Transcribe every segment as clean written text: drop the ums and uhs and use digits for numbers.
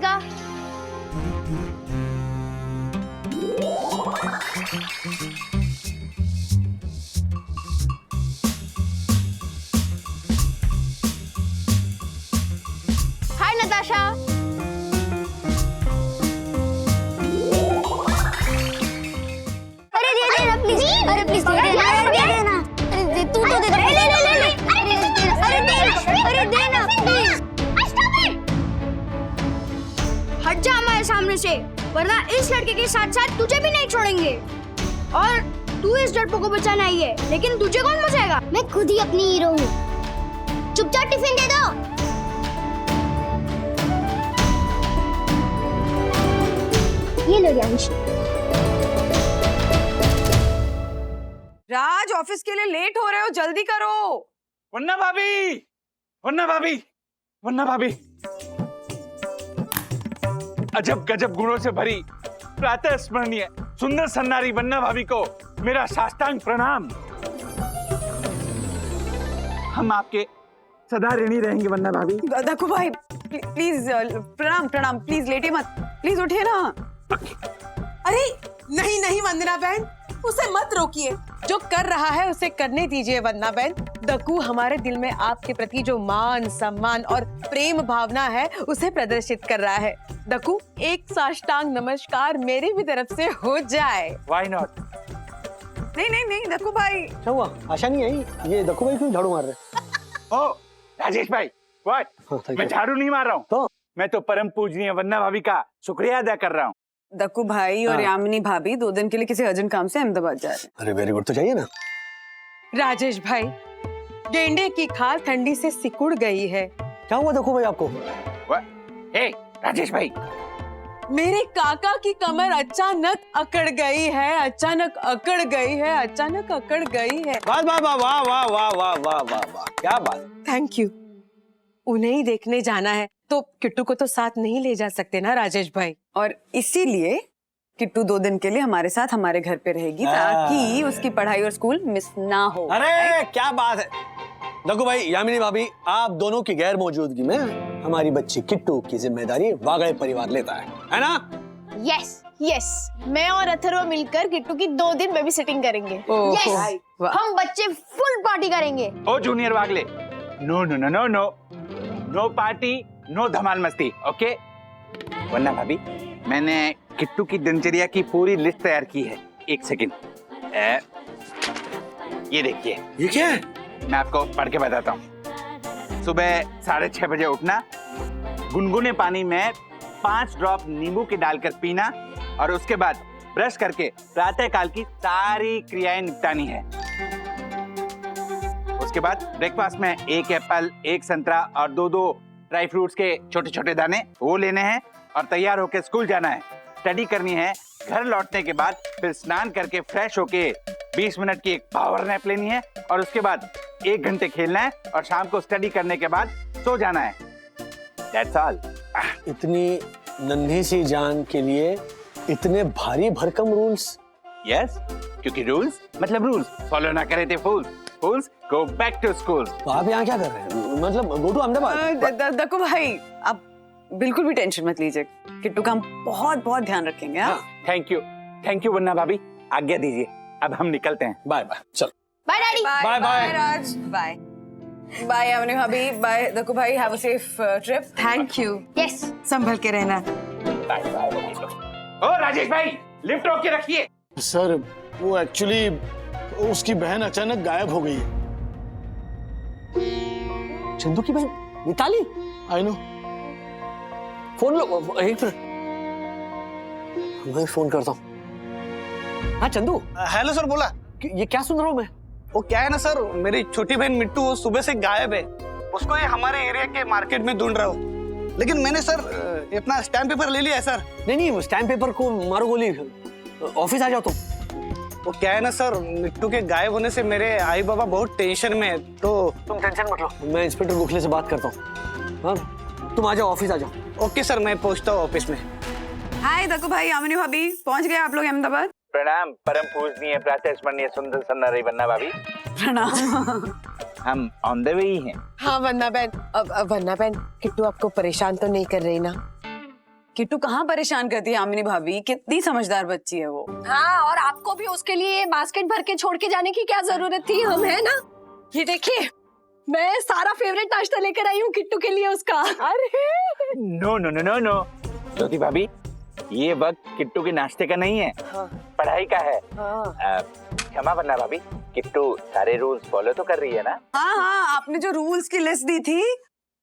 जाएगा। हाय नताशा। अरे दे देना प्लीज, अरे प्लीज दे देना, अरे दे देना, अरे तू तो दे दे, अरे देना प्लीज। हट जा हमारे सामने से, वरना इस लड़के के साथ साथ तुझे भी नहीं छोड़ेंगे। और तू इस डरपोक को बचाने आई है, लेकिन तुझे कौन बचाएगा? मैं खुद ही अपनी हीरो हूँ। चुपचाप टिफिन दे दो। ये लो रियांशी। राज, ऑफिस के लिए लेट हो रहे हो, जल्दी करो। वन्ना भाभी, वन्ना भाभी, वन्ना भाभी, अजब गजब गुणों से भरी प्रातः स्मरणीय सुंदर सन्नारी वन्ना भाभी को मेरा साष्टांग प्रणाम। हम आपके सदा ऋणी रहेंगे वन्ना भाभी। देखो भाई, प्लीज प्रणाम प्रणाम, प्लीज लेटे मत, प्लीज उठिए ना। अरे नहीं नहीं वंदना बहन, उसे मत रोकिए, जो कर रहा है उसे करने दीजिए वंदना बहन। दक्कू हमारे दिल में आपके प्रति जो मान सम्मान और प्रेम भावना है उसे प्रदर्शित कर रहा है। दक्कू, एक साष्टांग नमस्कार मेरी भी तरफ से हो जाए। Why not? नहीं नहीं नहीं दक्कू भाई। क्या हुआ? आशा नहीं आई? ये दक्कू भाई क्यों झाड़ू मार रहे? ओ राजेश भाई, what? मैं झाड़ू नहीं मार रहा हूँ, तो मैं तो परम पूजनीय वन्ना भाभी का शुक्रिया अदा कर रहा हूँ। दक्कू भाई और यामिनी भाभी 2 दिन के लिए किसी अर्जेंट काम से अहमदाबाद जा रहे हैं। अरे वेरी गुड, तो चाहिए ना। राजेश भाई, गेंडे की खाल ठंडी से सिकुड़ गई है। क्या हुआ दक्कू भाई आपको? हे राजेश भाई, मेरे काका की कमर अचानक अकड़ गई है, अचानक अकड़ गई है, अचानक अकड़ गई है। वाह वाह वाह वाह वाह वाह वाह वाह वाह वाह, क्या बात। Thank you. उन्हें ही देखने जाना है तो किट्टू को तो साथ नहीं ले जा सकते ना राजेश भाई। और इसीलिए किट्टू 2 दिन के लिए हमारे साथ हमारे घर पे रहेगी ताकि उसकी पढ़ाई और स्कूल मिस ना हो। अरे क्या बात है दक्कू भाई, यामिनी भाभी, आप दोनों की गैर मौजूदगी में हमारी बच्ची किट्टू की जिम्मेदारी वागड़े परिवार लेता है ना? यस यस, मैं और अथर्व मिलकर किट्टू की 2 दिन बेबी सिटिंग करेंगे। यस, हम बच्चे फुल पार्टी करेंगे। Oh junior Wagle, no no no no no, no party, no धमाल मस्ती, ओके? वन्ना भाभी, मैंने किट्टू की दिनचर्या की पूरी लिस्ट तैयार की है। एक सेकंड, ये देखिए। ये क्या है? मैं आपको पढ़ के बताता हूँ। सुबह 6:30 बजे उठना, गुनगुने पानी में 5 ड्रॉप नींबू के डालकर पीना और उसके बाद ब्रश करके प्रातः काल की सारी क्रियाएं निपटानी है। उसके बाद ब्रेकफास्ट में 1 एप्पल, 1 संतरा और 2 ड्राई फ्रूट्स के छोटे छोटे दाने वो लेने हैं और तैयार होकर स्कूल जाना है। स्टडी करनी है। घर लौटने के बाद फिर स्नान करके फ्रेश होके 20 मिनट की एक पावर नैप लेनी है और उसके बाद 1 घंटे खेलना है और शाम को स्टडी करने के बाद सो जाना है। That's all. इतनी नन्ही सी जान के लिए इतने भारी भरकम रूल्स? Yes, क्योंकि रूल्स मतलब रूल्स, फॉलो ना करे थे फूल्स, फूल्स गो बैक टू स्कूल। तो आप यहाँ क्या कर रहे हैं? मतलब गो टू अहमदाबाद? दक्कू भाई, आप बिल्कुल भी टेंशन मत लीजिए, किट्टू का हम बहुत बहुत ध्यान रखेंगे। थैंक यू वन्ना भाभी, आज्ञा दीजिए, अब हम निकलते हैं। बाय बाय, चलो bye daddy. Bye bye Raj, bye bye Yamini भाभी, बाय दक्कू भाई, have a safe trip. Thank you. Yes, संभल के रहना। Bye bye. ओ राजेश भाई, लिफ्ट रोक के रखिए। सर वो एक्चुअली उसकी बहन अचानक गायब हो गई है। चंदू की बहन मिताली? I know. फोन लो, एक मिनट, मैं फोन करता हूँ। हाँ चंदू। हेलो सर, बोला। ये क्या सुन रहा हूँ मैं? वो क्या है ना सर, मेरी छोटी बहन मिट्टू वो सुबह से गायब है। उसको ये हमारे एरिया के मार्केट में ढूंढ रहा हूँ, लेकिन मैंने सर अपना स्टैम्प पेपर ले लिया है सर। नहीं वो स्टैम्प पेपर को मारो गोली, ऑफिस आ जाओ तुम। वो क्या है ना सर, मिट्टू के गायब होने से मेरे आई बाबा बहुत टेंशन में है, तो तुम टेंशन मत लो, मैं इंस्पेक्टर गोखले से बात करता हूँ। हाँ तुम आ जाओ, ऑफिस आ जाओ। ओके सर, मैं पहुँचता हूँ ऑफिस में। हाय दक्कू भाई, यामिनी भाभी, पहुंच गए आप लोग अहमदाबाद? प्रणाम परम पूजनीय प्रातः स्मरणीय सुंदर सन्नारी वन्ना भाभी। प्रणाम। हम ऑन द वे ही हैं। हाँ वन्ना बहन, अब वन्ना बहन, किट्टू आपको परेशान तो नहीं कर रही ना? किट्टू कहाँ परेशान करती है यामिनी भाभी, कितनी समझदार बच्ची है वो। हाँ, और आपको भी उसके लिए बास्केट भर के छोड़ के जाने की क्या जरूरत थी, हम है ना। ये देखिए, मैं सारा फेवरेट नाश्ता लेकर आई हूँ किट्टू के लिए उसका। अरे no no no no no Jyoti भाभी, ये वक्त किट्टू के नाश्ते का नहीं है, पढ़ाई का है। क्षमा वरना भाभी, किट्टू सारे रूल्स फॉलो तो कर रही है ना? हाँ हाँ, आपने जो रूल्स की लिस्ट दी थी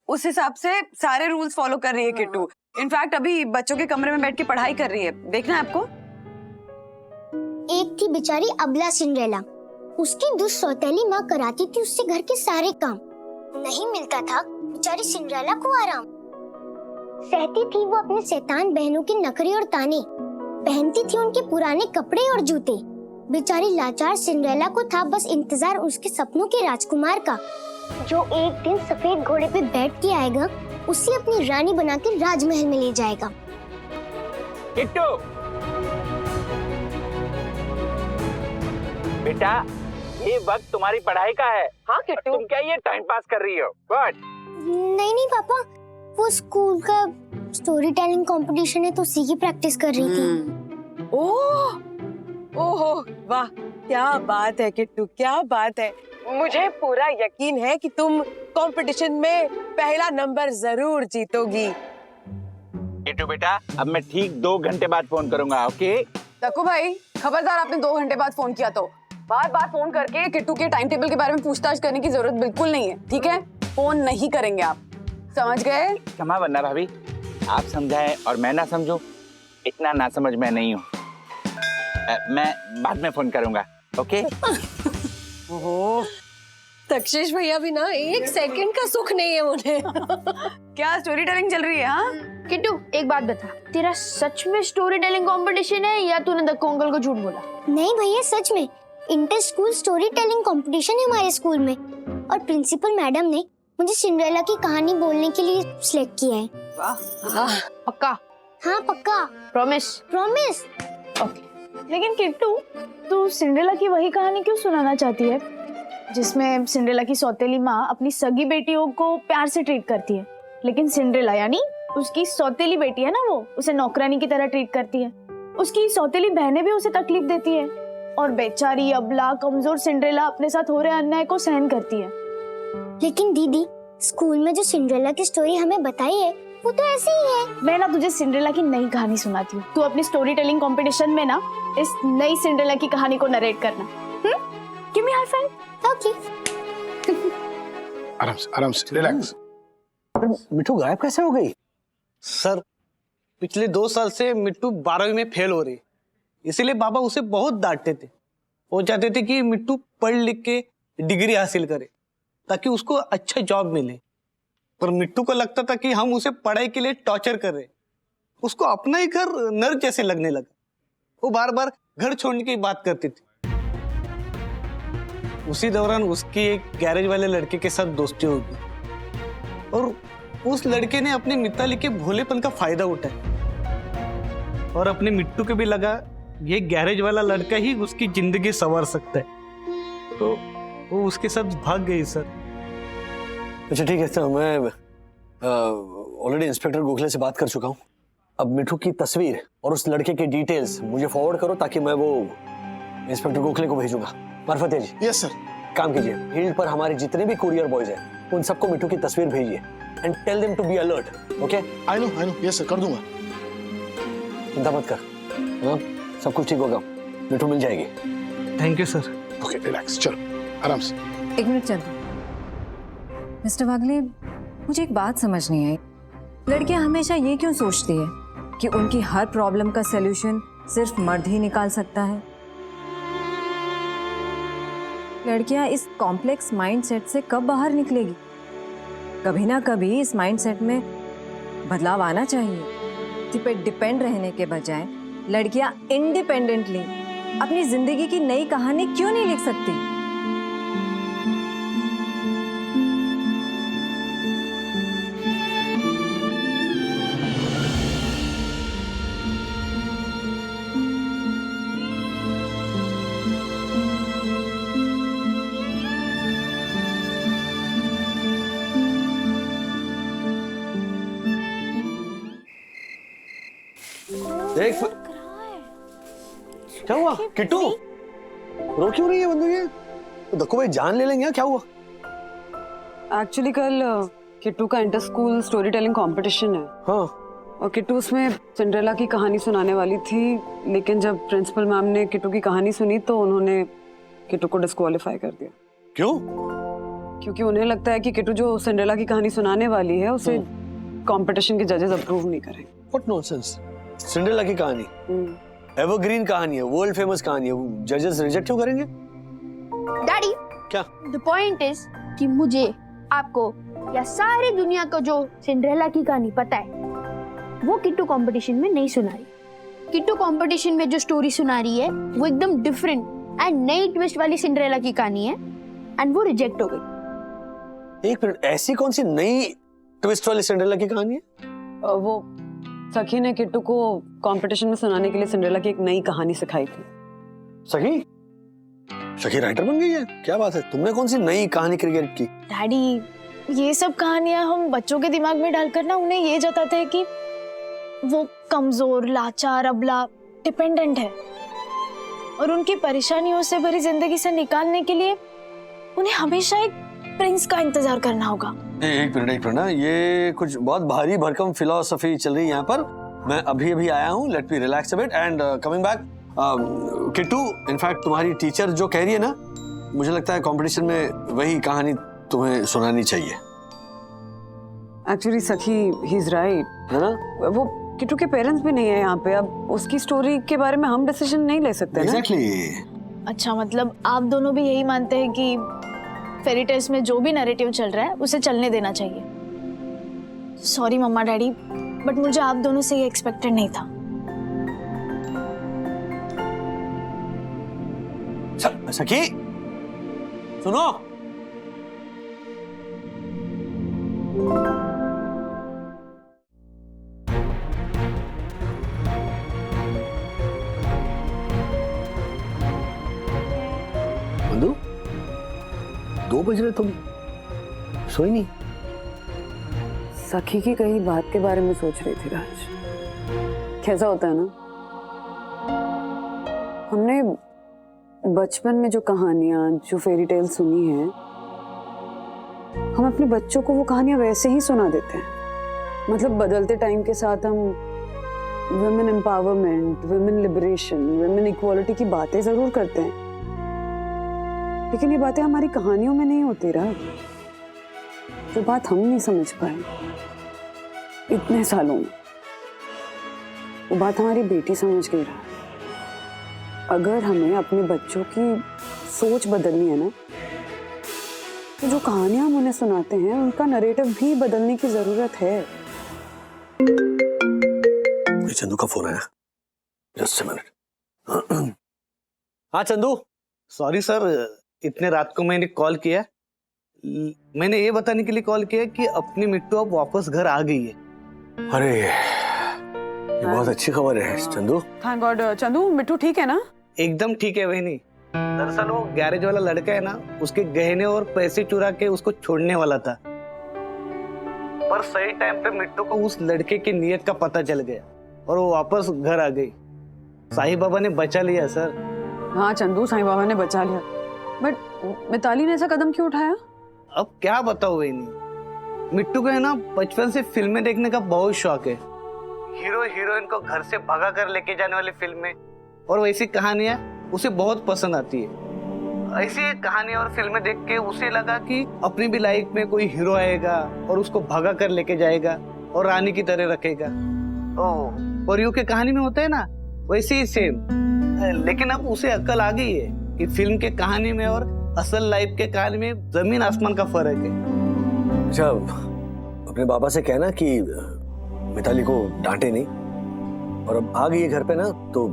उस हिसाब से सारे रूल्स फॉलो कर रही है किट्टू। इनफैक्ट अभी बच्चों के कमरे में बैठ के पढ़ाई कर रही है, देखना है आपको। एक थी बेचारी अबला सिंड्रेला, उसकी दुष्सौतेली माँ कराती थी उससे घर के सारे काम। नहीं मिलता था बेचारी सिंड्रेला को आराम। सहती थी वो अपने शैतान बहनों की नखरे और ताने, पहनती थी उनके पुराने कपड़े और जूते। बेचारी लाचार सिंड्रेला को था बस इंतजार उसके सपनों के राजकुमार का, जो एक दिन सफेद घोड़े पे बैठ के आएगा, उसे अपनी रानी बनाकर राजमहल में ले जाएगा। किट्टू बेटा, ये वक्त तुम्हारी पढ़ाई का है। हाँ किट्टू, तुम क्या ये टाइम पास कर रही हो? बट नहीं नहीं पापा, वो स्कूल का स्टोरी टेलिंग कंपटीशन है तो उसी की प्रैक्टिस कर रही थी। ओह ओहो वाह, क्या बात है किट्टू, क्या बात है। मुझे पूरा यकीन है कि तुम कंपटीशन में पहला नंबर जरूर जीतोगी। किट्टू बेटा, अब मैं ठीक 2 घंटे बाद फोन करूंगा, ओके? तकु भाई, खबरदार, आपने 2 घंटे बाद फोन किया तो बार बार फोन करके किट्टू के टाइम टेबल के बारे में पूछताछ करने की जरूरत बिल्कुल नहीं है, ठीक है? फोन नहीं करेंगे आप, समझ गए? क्षमा वरना भाभी, आप समझाएं और मैं ना समझूं, इतना ना समझ मैं नहीं हूँ। मैं बाद में फोन करूंगा, ओके? ओहो, तक्षेश भैया भी ना एक सेकंड का सुख नहीं है उन्हें। क्या स्टोरी टेलिंग चल रही है? हाँ किट्टू एक बात बता, तेरा सच में स्टोरी टेलिंग कंपटीशन है या तूने दक्कू अंकल को झूठ बोला? नहीं भैया, सच में inter school story telling competition है हमारे स्कूल में, और प्रिंसिपल मैडम ने मुझे सिंड्रेला की कहानी बोलने के लिए सिलेक्ट किया है। वाह, पक्का? हाँ पक्का, प्रॉमिस? प्रॉमिस। ओके। लेकिन किट्टू, तू सिंड्रेला की वही कहानी क्यों सुनाना चाहती है जिसमें सिंड्रेला की सौतेली माँ अपनी सगी बेटियों को प्यार से ट्रीट करती है, लेकिन सिंड्रेला यानी उसकी सौतेली बेटी है ना, वो उसे नौकरानी की तरह ट्रीट करती है। उसकी सौतेली बहनें भी उसे तकलीफ देती है और बेचारी अबला कमजोर सिंड्रेला अपने साथ हो रहे अन्याय को सहन करती है। लेकिन दीदी, स्कूल में जो सिंड्रेला की स्टोरी हमें बताई है वो तो ऐसी ही है। मैं ना तुझे सिंड्रेला की नई कहानी सुनाती हूँ, तू अपनी स्टोरी टेलिंग कंपटीशन में ना इस नई सिंड्रेला की कहानी को नरेट करना। Give me high five. Okay. आराम से रिलैक्स। मिठू गायब कैसे हो गई? सर, पिछले 2 साल से मिट्टू 12वीं में फेल हो रही, इसीलिए पापा उसे बहुत डांटते थे। वो चाहते थे कि मिट्टू पढ़ लिख के डिग्री हासिल करे ताकि उसको अच्छा जॉब मिले, पर मिट्टू को लगता था कि हम उसे पढ़ाई के लिए टॉर्चर कर रहे। उसको अपना ही घर नर्क जैसे लगने लगा। वो बार बार घर छोड़ने की बात करती थी। उसी दौरान उसकी एक गैरेज वाले लड़के के साथ दोस्ती हो गई और उस लड़के ने अपनी मिताली के भोलेपन का फायदा उठाया और अपने मिट्टू को भी लगा ये गैरेज वाला लड़का ही उसकी जिंदगी संवार सकता है, तो वो उसके साथ भाग गई सर। अच्छा ठीक है, तो मैं ऑलरेडी इंस्पेक्टर गोखले से बात कर चुका हूँ। अब मिठू की तस्वीर और उस लड़के के डिटेल्स मुझे फॉरवर्ड करो ताकि मैं वो इंस्पेक्टर गोखले को भेजूंगा। मार्फते जी। Yes sir. काम कीजिए, फील्ड पर हमारे जितने भी कुरियर बॉयज हैं उन सबको मिठू की तस्वीर भेजिए and tell them to be alert. Okay? I know yes sir, कर दूंगा। चिंता मत कर, हाँ सब कुछ ठीक होगा, मिठू मिल जाएगी। Thank you sir. Okay relax, चलो आराम से। 1 मिनट चल। मिस्टर वागले, मुझे एक बात समझ नहीं आई, लड़कियां हमेशा ये क्यों सोचती है कि उनकी हर प्रॉब्लम का सलूशन सिर्फ मर्द ही निकाल सकता है? लड़कियां इस कॉम्प्लेक्स माइंडसेट से कब बाहर निकलेगी? कभी ना कभी इस माइंडसेट में बदलाव आना चाहिए। किसी पे डिपेंड रहने के बजाय लड़कियां इंडिपेंडेंटली अपनी जिंदगी की नई कहानी क्यों नहीं लिख सकती? देख क्या हुआ किट्टू, रो क्यों रही है बंदूक ये? तो दक्कू भाई जान ले लेंगे, क्या हुआ? एक्चुअली कल किट्टू का inter school story telling competition है। हाँ, और किट्टू उसमें सिंड्रेला की कहानी सुनाने वाली थी, लेकिन जब प्रिंसिपल मैम ने किट्टू की कहानी सुनी तो उन्होंने किट्टू को डिस्क्वालीफाई कर दिया। क्यों? क्योंकि उन्हें लगता है कि किट्टू जो सिंड्रेला की कहानी सुनाने वाली है उसे कंपटीशन के जजेस अप्रूव नहीं करेंगे। व्हाट नॉनसेंस, सिंड्रेला की कहानी एवरग्रीन कहानी है, वर्ल्ड फेमस कहानी है, जजेस रिजेक्ट क्यों करेंगे? डैडी, क्या? द पॉइंट इज कि मुझे, आपको या सारी दुनिया को जो सिंड्रेला की कहानी पता है वो किट्टू कंपटीशन में नहीं सुना रही। किट्टू कंपटीशन में जो स्टोरी सुना रही है वो एकदम डिफरेंट एंड नई ट्विस्ट वाली सिंड्रेला की कहानी है एंड वो रिजेक्ट हो गई। एक मिनट, ऐसी कौन सी नई ट्विस्ट वाली सिंड्रेला की कहानी है? वो सखी ने किट्टू को कंपटीशन में सुनाने के लिए सिंड्रेला की एक नई कहानी सिखाई थी। सखी? सखी राइटर बन गई है? क्या बात है, तुमने कौन सी नई कहानी क्रिएट की? डैडी, ये सब कहानियां हम बच्चों के दिमाग में डालकर ना उन्हें ये जताते हैं कि वो कमजोर, लाचार, अबला, डिपेंडेंट है और उनकी परेशानियों से भरी जिंदगी से निकालने के लिए उन्हें हमेशा एक प्रिंस का इंतजार करना होगा। एक मिनट ना, ये कुछ बहुत भारी भरकम फिलॉसफी चल रही है यहाँ पर। मैं अभी अभी आया हूँ, let me relax a bit and coming back. Kittu, in fact तुम्हारी टीचर जो कह रही है ना, मुझे लगता है कंपटीशन में वही कहानी तुम्हें सुनानी चाहिए। एक्चुअली सखी ही इज राइट, है ना? वो किट्टू के पेरेंट्स भी नहीं है यहाँ पे, अब उसकी स्टोरी के बारे में हम डिसीजन नहीं ले सकते ना। Exactly. अच्छा, मतलब आप दोनों भी यही मानते हैं कि फेरी टेल्स में जो भी नैरेटिव चल रहा है उसे चलने देना चाहिए। सॉरी मम्मा डैडी, बट मुझे आप दोनों से ये एक्सपेक्टेड नहीं था। सखी सुनो, बंधु 2 बज रहे, तुम सोई नहीं? सखी की कही बात के बारे में सोच रही थी राज। कैसा होता है ना, हमने बचपन में जो कहानियां, जो फेरी टेल सुनी है, हम अपने बच्चों को वो कहानियां वैसे ही सुना देते हैं। मतलब बदलते टाइम के साथ हम women empowerment, women liberation, women equality की बातें जरूर करते हैं, लेकिन ये बातें हमारी कहानियों में नहीं होती राज। जो बात हम नहीं समझ पाए इतने सालों में, वो बात हमारी बेटी समझ गई रहा। अगर हमें अपने बच्चों की सोच बदलनी है ना, तो जो कहानियां हम उन्हें सुनाते हैं उनका नरेटिव भी बदलने की जरूरत है। चंदू का फोन आया, जस्ट अ मिनट। हाँ चंदू। सॉरी सर, इतने रात को मैंने कॉल किया। मैंने ये बताने के लिए कॉल किया कि अपनी मिट्टू अब वापस घर आ गई है। अरे ये बहुत अच्छी खबर है चंदू। Thank God. चंदू, मिट्टू ठीक है ना? एकदम ठीक है बहनी। दरअसल वो गैरेज वाला लड़का है ना, उसके गहने और पैसे चुरा के उसको छोड़ने वाला था, पर सही टाइम पे मिट्टू को उस लड़के की नीयत का पता चल गया और वो वापस घर आ गई। साईं बाबा ने बचा लिया सर। हाँ चंदू, साईं बाबा ने बचा लिया, बट मिताली ने ऐसा कदम क्यों उठाया? अब क्या बताऊं बहनी, मिट्टू को है ना बचपन से फिल्में देखने का बहुत शौक है। हीरो हीरोइन को घर से भगा कर लेके जाने वाली फिल्में और वैसी कहानियां उसे बहुत पसंद आती है। ऐसी कहानियां और फिल्में देख के उसे लगा कि अपनी भी लाइफ में कोई हीरो आएगा और उसको भगा कर लेके जाएगा और रानी की तरह रखेगा। परियों की कहानी में होता है ना, वैसे ही सेम। लेकिन अब उसे अक्ल आ गई है कि फिल्म के कहानी में और असल लाइफ के कहानी में जमीन आसमान का फर्क है। अच्छा, अपने बाबा से कहना कि मिताली को डांटे नहीं, और अब आ गई है घर पे ना, तो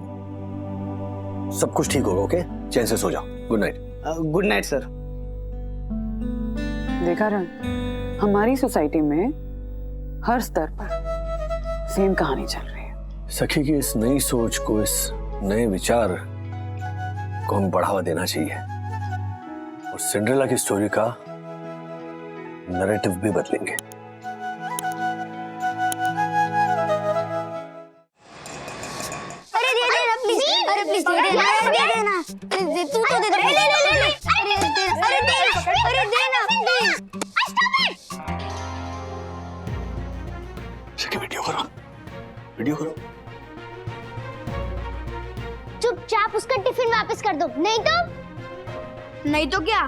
सब कुछ ठीक होगा। ओके, चैन से सो जाओ। Good night. Good night sir. देखा रण, हमारी सोसाइटी में हर स्तर पर सेम कहानी चल रही है। सखी की इस नई सोच को, इस नए विचार को हम बढ़ावा देना चाहिए, और सिंड्रेला की स्टोरी का नैरेटिव भी बदलेंगे। प्लीज दे देना, दे देना, तू तो दे दे, अरे देना, वीडियो करो, वीडियो करो। चुपचाप उसका टिफिन वापस कर दो, नहीं तो क्या?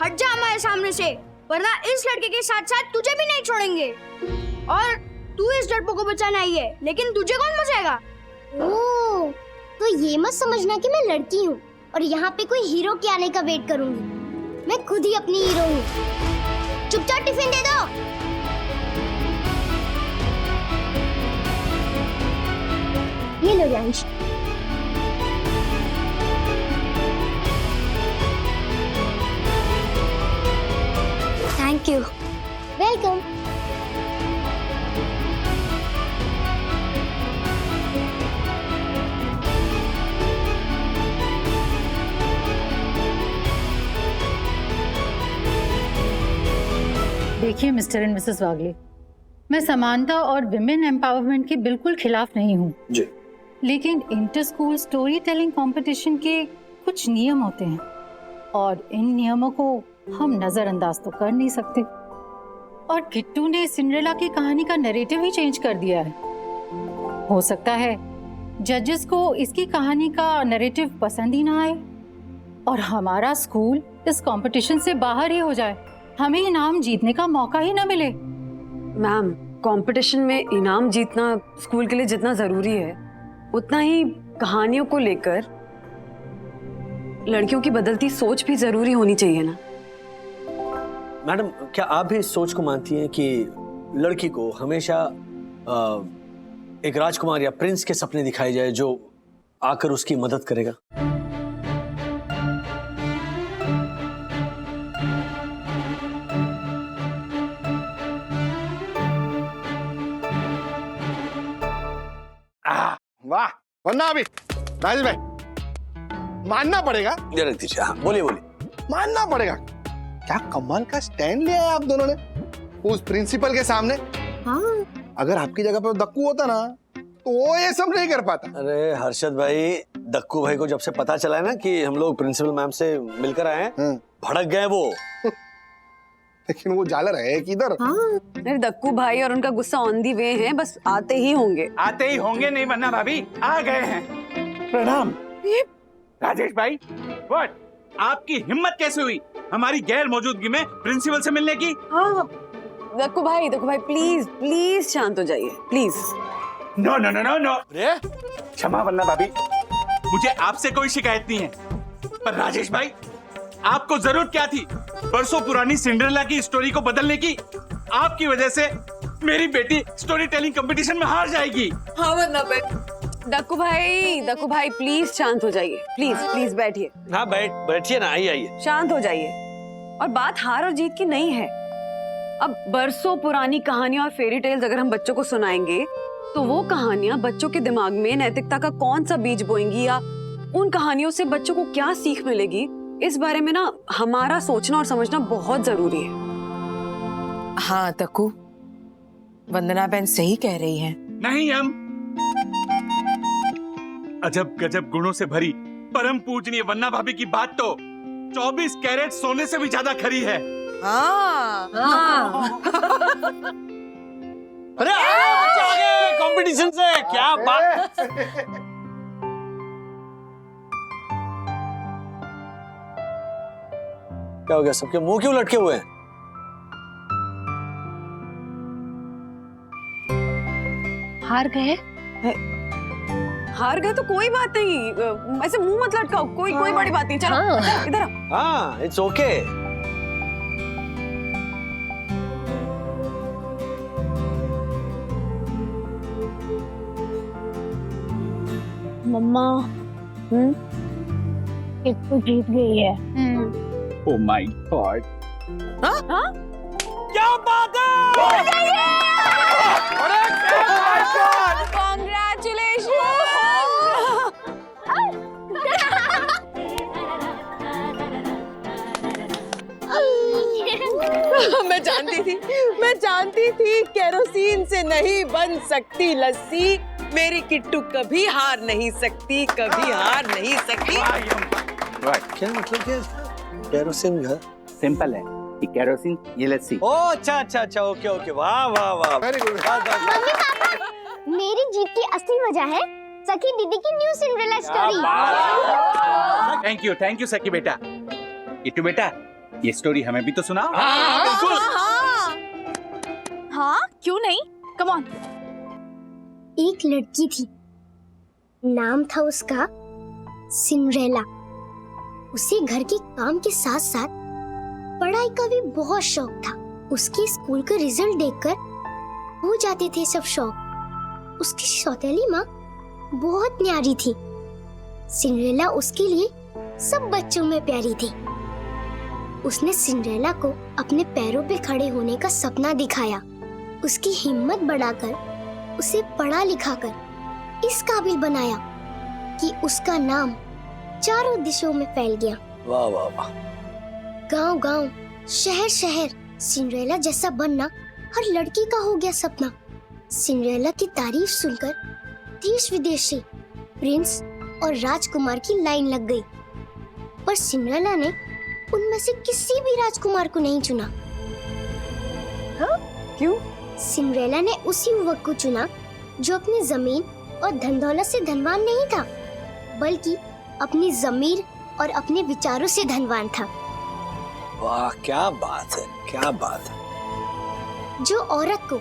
हट जा हमारे सामने से, वरना इस लड़के के साथ साथ तुझे भी नहीं छोड़ेंगे। और तू इस लड़कों को बचाने आई है, लेकिन तुझे कौन बचाएगा? ओह, तो ये मत समझना कि मैं लड़की हूँ और यहाँ पे कोई हीरो के आने का वेट करूंगी। मैं खुद ही अपनी हीरो हूँ। चुपचाप टिफिन दे दो। ये लो यांश। Thank you. वेलकम। देखिए मिस्टर एंड मिसेस वागले, मैं समानता और विमेन एम्पावरमेंट के बिल्कुल खिलाफ नहीं हूँ जी, लेकिन inter school story telling competition के कुछ नियम होते हैं और इन नियमों को हम नजरअंदाज तो कर नहीं सकते। और किट्टू ने सिंड्रेला की कहानी का नैरेटिव ही चेंज कर दिया है। हो सकता है जजेस को इसकी कहानी का नैरेटिव पसंद ही ना आए और हमारा स्कूल इस कंपटीशन से बाहर ही हो जाए, हमें इनाम जीतने का मौका ही ना मिले। मैम, कंपटीशन में इनाम जीतना स्कूल के लिए जितना जरूरी है, उतना ही कहानियों को लेकर लड़कियों की बदलती सोच भी जरूरी होनी चाहिए ना। मैडम, क्या आप भी इस सोच को मानती हैं कि लड़की को हमेशा एक राजकुमार या प्रिंस के सपने दिखाए जाए जो आकर उसकी मदद करेगा? वाह, वरना अभी राजेश भाई मानना पड़ेगा। ये रख दीजिए। हाँ, बोलिए बोलिए। मानना पड़ेगा, क्या कमाल का स्टैंड लिया है आप दोनों ने उस प्रिंसिपल के सामने। हाँ। अगर आपकी जगह पर दक्कू होता ना तो वो ये सब नहीं कर पाता। अरे हर्षद भाई, दक्कू भाई को जब से पता चला है ना कि हम लोग प्रिंसिपल मैम से मिलकर आए हैं, भड़क गए वो। लेकिन वो झालर है किधर? अरे दक्कू भाई और उनका गुस्सा ऑन दी वे है, बस आते ही होंगे। आते ही होंगे नहीं वरना भाभी आ गए हैं। प्रणाम। राजेश भाई, व्हाट? आपकी हिम्मत कैसे हुई हमारी गैर मौजूदगी में प्रिंसिपल से मिलने की? हाँ, दक्कू भाई प्लीज प्लीज शांत हो जाइए, please. No no no no no. क्षमा वरना भाभी, मुझे आपसे कोई शिकायत नहीं है, पर राजेश भाई आपको जरूरत क्या थी बरसों पुरानी सिंड्रेला की स्टोरी को बदलने की? आपकी वजह से मेरी बेटी स्टोरी टेलिंग कंपटीशन में हार जाएगी। हाँ वरना दक्कू भाई प्लीज शांत हो जाइए, प्लीज प्लीज बैठिए। हाँ बैठिए ना, आइए शांत हो जाइए। और बात हार और जीत की नहीं है। अब बरसों पुरानी कहानियां और फेरी टेल्स अगर हम बच्चों को सुनाएंगे तो वो कहानियां बच्चों के दिमाग में नैतिकता का कौन सा बीज बोएंगी या उन कहानियों से बच्चों को क्या सीख मिलेगी, इस बारे में ना हमारा सोचना और समझना बहुत जरूरी है। हाँ दक्कू, वंदना बहन सही कह रही है। नहीं, हम अजब गजब गुणों से भरी परम पूजनीय वन्ना भाभी की बात तो 24 कैरेट सोने से भी ज्यादा खरी है। हाँ। अरे आगे कंपटीशन से क्या बात। क्या हो गया, सबके मुंह क्यों लटके हुए हैं? हार गए तो कोई बात नहीं, ऐसे मुंह मत लटकाओ, कोई बड़ी बात नहीं। चलो इधर आओ। हाँ, इट्स ओके। मम्मा, किट्टू जीत गई है। ओह माय गॉड। हाँ? क्या बात है? मैं जानती थी केरोसिन से नहीं बन सकती लस्सी, मेरी किट्टू कभी हार नहीं सकती, कभी हार नहीं सकती। क्या मतलब क्या? केरोसिन का सिंपल है, ये केरोसिन, ये लस्सी। ओ अच्छा अच्छा अच्छा, ओके ओके, वाह वाह वाह, वेरी गुड। मम्मी पापा, मेरी जीत की असली वजह है सखी दीदी की new Cinderella story. Thank you सखी बेटा। किट्टू बेटा, ये स्टोरी हमें भी तो सुनाओ। हाँ, क्यों नहीं? Come on. एक लड़की थी, नाम था उसका सिंड्रेला। उसे घर के काम के साथ साथ पढ़ाई का भी बहुत शौक था। उसके स्कूल का रिजल्ट देखकर हो जाते थे सब शौक। उसकी सौतेली माँ बहुत न्यारी थी। सिंड्रेला उसके लिए सब बच्चों में प्यारी थी। उसने सिंड्रेला को अपने पैरों पे खड़े होने का सपना दिखाया। उसकी हिम्मत बढ़ाकर उसे पढ़ा लिखा कर इस काबिल बनाया कि उसका नाम चारों दिशों में फैल गया। वाह वाह वाह। गांव गांव, शहर शहर सिंड्रेला जैसा बनना हर लड़की का हो गया सपना। सिंड्रेला की तारीफ सुनकर देश विदेश से प्रिंस और राजकुमार की लाइन लग गई, पर सिंड्रेला ने उनमें से किसी भी राजकुमार को नहीं चुना। हाँ? क्यों? सिंड्रेला ने उसी युवक को चुना जो अपनी जमीन और धन दौलत से धनवान नहीं था, बल्कि अपनी जमीर और अपने विचारों से धनवान था। वाह क्या बात है, क्या बात है। जो औरत को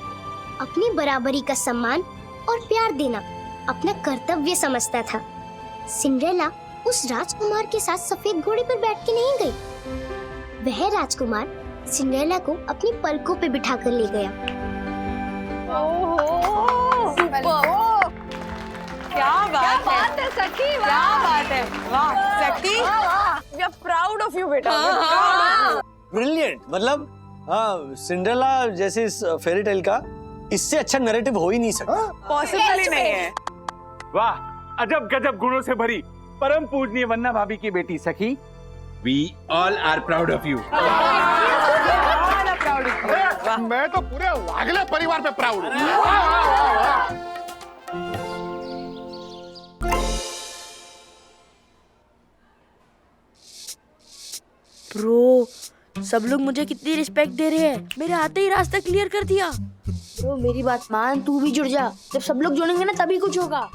अपनी बराबरी का सम्मान और प्यार देना अपना कर्तव्य समझता था। सिंड्रेला उस राजकुमार के साथ सफेद घोड़े पर बैठ के नहीं गई। वह राजकुमार सिंड्रेला को अपनी पलकों पे बिठाकर ले गया। क्या बात है सखी, क्या बात है, वाह सखी, We are proud of you, बेटा। ब्रिलियंट। मतलब हाँ, सिंड्रेला जैसे इस फेरी टेल का इससे अच्छा नैरेटिव हो ही नहीं सकता। पॉसिबल ही नहीं है। वाह, अजब गजब गुणों से भरी परम पूजनीय वन्ना भाभी की बेटी सखी। We all are proud of you. मैं तो पूरे वागले परिवार पे प्राउड हूँ। ब्रो, सब लोग मुझे कितनी रिस्पेक्ट दे रहे हैं। मेरे आते ही रास्ता क्लियर कर दिया। ब्रो मेरी बात मान, तू भी जुड़ जा। जब सब लोग जुड़ेंगे ना तभी कुछ होगा।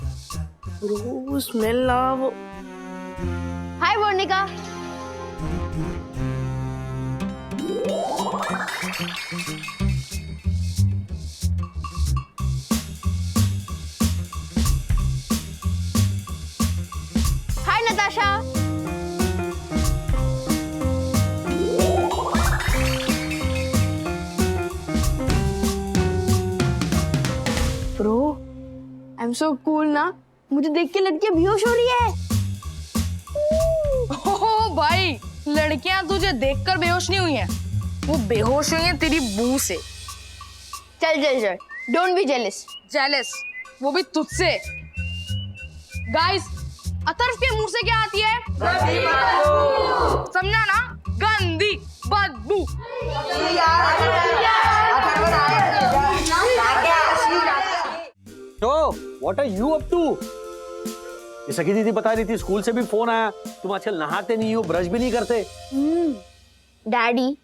ब्रो स्मेल ना वो। Hi Varnika. Hi Natasha. Bro I am so cool ना। मुझे देख के लड़कियां बेहोश हो रही है। ओह भाई, लड़कियां तुझे देखकर बेहोश नहीं हुई हैं, वो बेहोश हुई हैं तेरी बू से। चल चल चल, डोंट बी जेलस। जेलस, वो भी तुझसे। गाइस, अतर्फ के मुंह से क्या आती है? समझा ना? गंदी बदबू। तो what are you up to? ये सखी दीदी बता रही थी स्कूल से भी फोन आया, तुम आजकल नहाते नहीं हो, ब्रश भी नहीं करते। डैडी,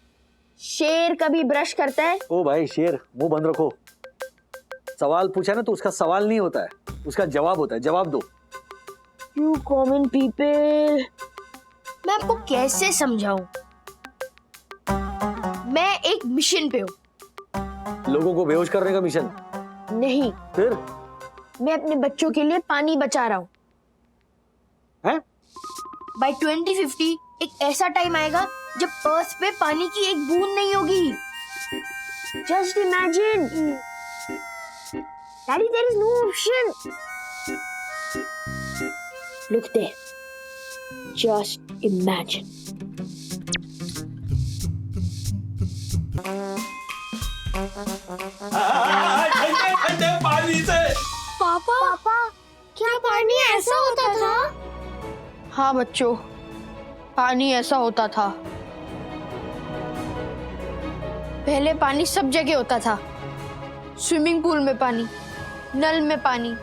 शेर कभी ब्रश करता है? ओ भाई शेर, मुंह बंद रखो। सवाल पूछा ना तो उसका सवाल नहीं होता है, उसका जवाब होता है। जवाब दो। यू कॉमन पीपल, मैं आपको कैसे समझाऊं? मैं एक मिशन पे हूँ। लोगों को बेहोश करने का मिशन? नहीं, फिर? मैं अपने बच्चों के लिए पानी बचा रहा हूँ। हैं? बाय 2050 एक ऐसा टाइम आएगा जब अर्थ पे पानी की एक बूंद नहीं होगी। Just imagine. Daddy, there is no option. Look there, just imagine. ठंडे पानी से। पापा, क्या पानी ऐसा होता था? हाँ बच्चों, पानी ऐसा होता था। पहले पानी सब जगह होता था। स्विमिंग पूल में पानी, नल में पानी,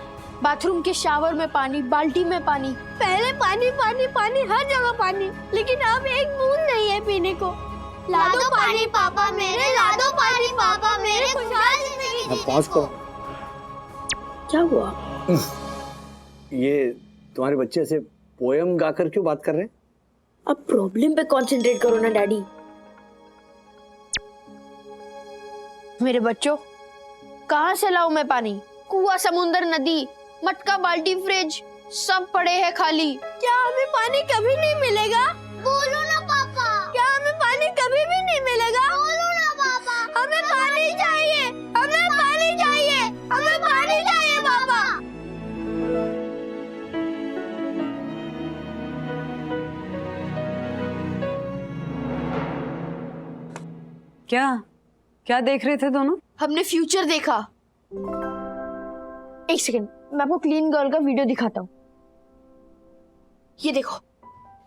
बाथरूम के शावर में पानी, बाल्टी में पानी। पहले पानी पानी पानी, हर जगह पानी, लेकिन अब एक बूंद नहीं है पीने को। ला दो पानी पापा मेरे, ला दो पानी पापा मेरे, खुशहाल जिंदगी जीने पास को। क्या हुआ? ये तुम्हारे बच्चे ऐसे पोयम गाकर क्यों बात कर रहे हैं? अब प्रॉब्लम पे कंसंट्रेट करो ना डैडी। मेरे बच्चों, कहाँ से लाऊं मैं पानी? कुआं, समुंदर, नदी, मटका, बाल्टी, फ्रिज सब पड़े हैं खाली। क्या हमें पानी कभी नहीं मिलेगा? बोलो ना पापा। क्या हमें पानी कभी भी नहीं मिलेगा? बोलो ना पापा। हमें पानी चाहिए, हमें पानी चाहिए, हमें पानी चाहिए पापा। क्या देख रहे थे दोनों? हमने फ्यूचर देखा। एक सेकंड, मैं आपको क्लीन गर्ल का वीडियो दिखाता हूँ। ये देखो।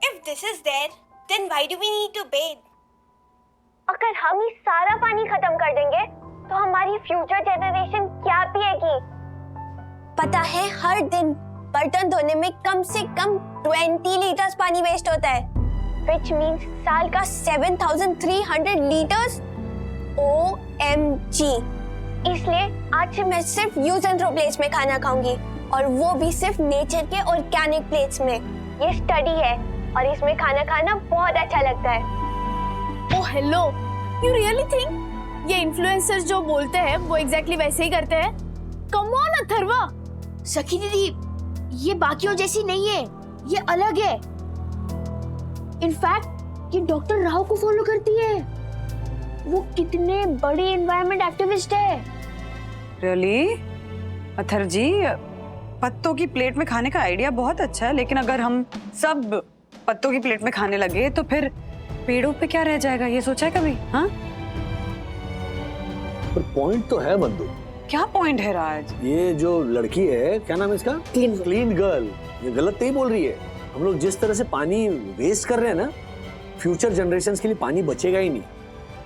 If this is there, then why do we need to bathe? अगर हम ही सारा पानी खत्म कर देंगे तो हमारी फ्यूचर जनरेशन क्या पिएगी? पता है हर दिन बर्तन धोने में कम से कम 20 लीटर्स पानी वेस्ट होता है, Which means साल का 7,300 लीटर्स। OMG। इसलिए आज से मैं सिर्फ यूज एंड थ्रो प्लेट्स में खाना खाऊंगी, और वो भी सिर्फ नेचर के ऑर्गेनिक प्लेट्स में। ये स्टडी है और इसमें खाना खाना बहुत अच्छा लगता है। Oh hello, you really think ये इन्फ्लुएंसर्स जो बोलते हैं वो एग्जैक्टली वैसे ही करते हैं? Come on Atharva. सखी दीदी, ये बाकियों जैसी नहीं है, ये अलग है। इनफैक्ट ये डॉक्टर राव को फॉलो करती है। वो कितने बड़े एनवायरनमेंट एक्टिविस्ट है। रियली? अथर जी, पत्तों की प्लेट में खाने का आइडिया बहुत अच्छा है, लेकिन अगर हम सब पत्तों की प्लेट में खाने लगे तो फिर पेड़ों पे क्या रह जाएगा? ये सोचा है कभी? हाँ, पर पॉइंट तो है बंधु। क्या पॉइंट है राज? ये जो लड़की है, क्या नाम है इसका? Clean girl. ये गलत नहीं बोल रही है। हम लोग जिस तरह से पानी वेस्ट कर रहे हैं ना, फ्यूचर जनरेशंस के लिए पानी बचेगा ही नहीं।